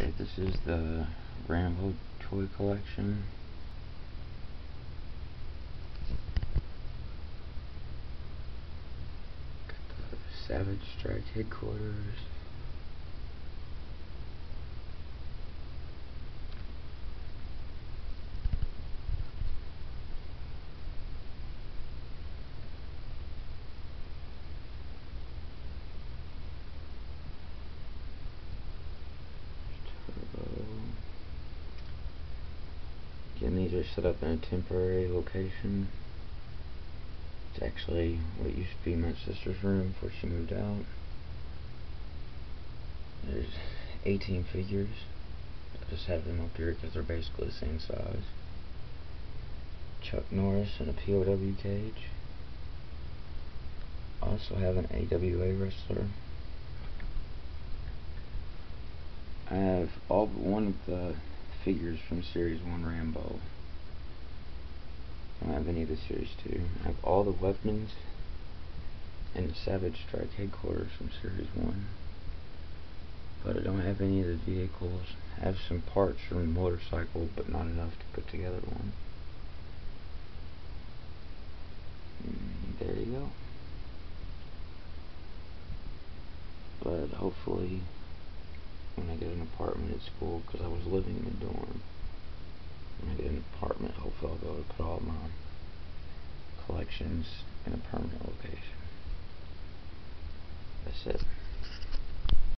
Alright, this is the Rambo toy collection. Got the Savage Strike headquarters. Again, these are set up in a temporary location. It's actually what used to be my sister's room before she moved out. There's 18 figures. I just have them up here because they're basically the same size. Chuck Norris in a POW cage. Also have an AWA wrestler. I have all but one of the figures from Series 1 Rambo. I don't have any of the Series 2. I have all the weapons and the Savage Strike headquarters from Series 1. But I don't have any of the vehicles. I have some parts from the motorcycle, but not enough to put together one. There you go. But hopefully, when I get an apartment at school, because I was living in a dorm, when I get an apartment, hopefully I'll be able to put all my collections in a permanent location. That's it.